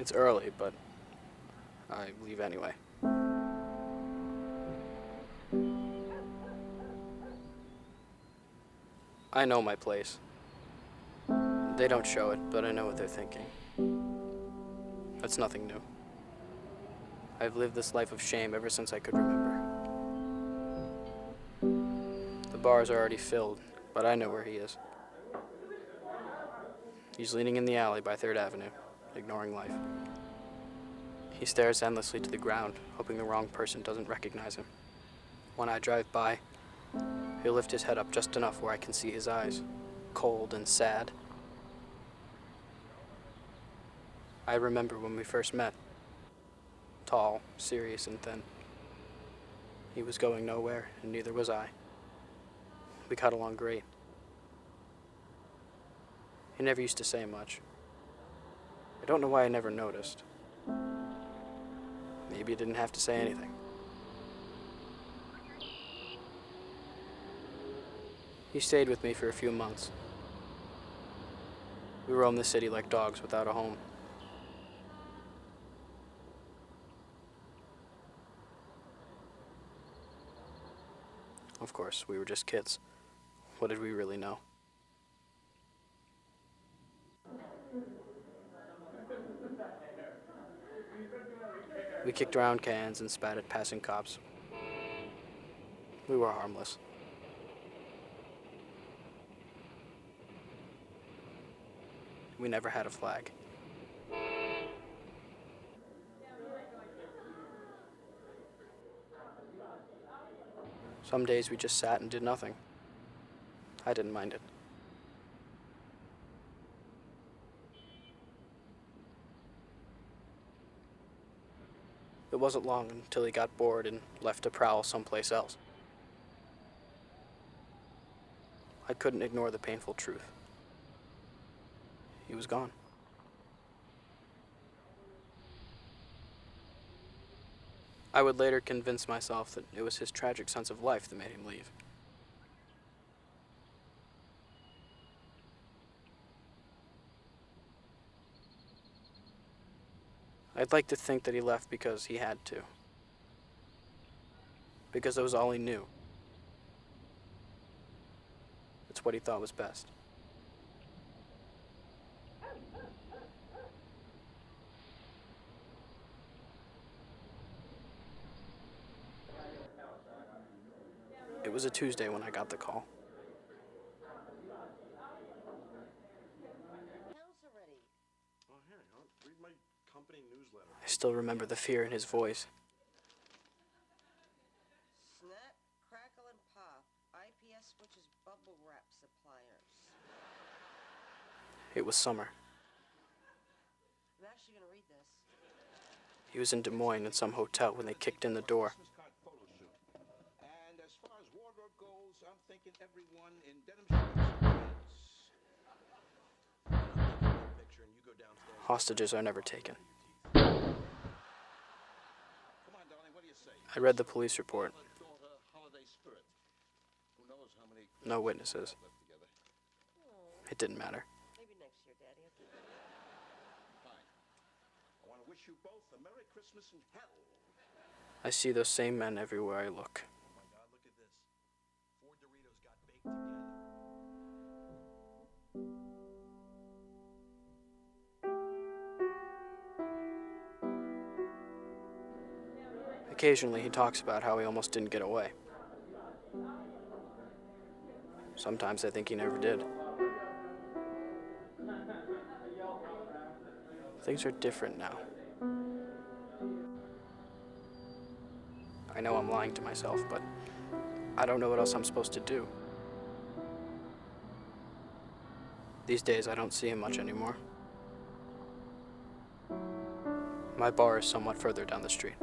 It's early, but I leave anyway. I know my place. They don't show it, but I know what they're thinking. That's nothing new. I've lived this life of shame ever since I could remember. The bars are already filled, but I know where he is. He's leaning in the alley by 3rd Avenue, ignoring life. He stares endlessly to the ground, hoping the wrong person doesn't recognize him. When I drive by, he'll lift his head up just enough where I can see his eyes, cold and sad. I remember when we first met. Tall, serious, and thin. He was going nowhere, and neither was I. We got along great. He never used to say much. I don't know why I never noticed. Maybe he didn't have to say anything. He stayed with me for a few months. We roamed the city like dogs without a home. Of course, we were just kids. What did we really know? We kicked around cans and spat at passing cops. We were harmless. We never had a flag. Some days we just sat and did nothing. I didn't mind it. It wasn't long until he got bored and left to prowl someplace else. I couldn't ignore the painful truth. He was gone. I would later convince myself that it was his tragic sense of life that made him leave. I'd like to think that he left because he had to. Because it was all he knew. It's what he thought was best. It was a Tuesday when I got the call. I still remember the fear in his voice. Snap, crackle, and pop. IPS switches bubble wrap suppliers. It was summer. I'm actually going to read this. He was in Des Moines in some hotel when they kicked in the door. And as far as wardrobe goes, I'm thinking everyone in denim shirts. Picture and you go downstairs. Hostages are never taken. Come on, darling, what do you say? I read the police report. Holiday spirit. Who knows how many No witnesses. left together. It didn't matter. Maybe next year, Daddy. Fine. I want to wish you both a Merry Christmas in hell. I see those same men everywhere I look. Oh my God, look at this. 4 Doritos got baked together. Occasionally, he talks about how he almost didn't get away. Sometimes I think he never did. Things are different now. I know I'm lying to myself, but I don't know what else I'm supposed to do. These days, I don't see him much anymore. My bar is somewhat further down the street.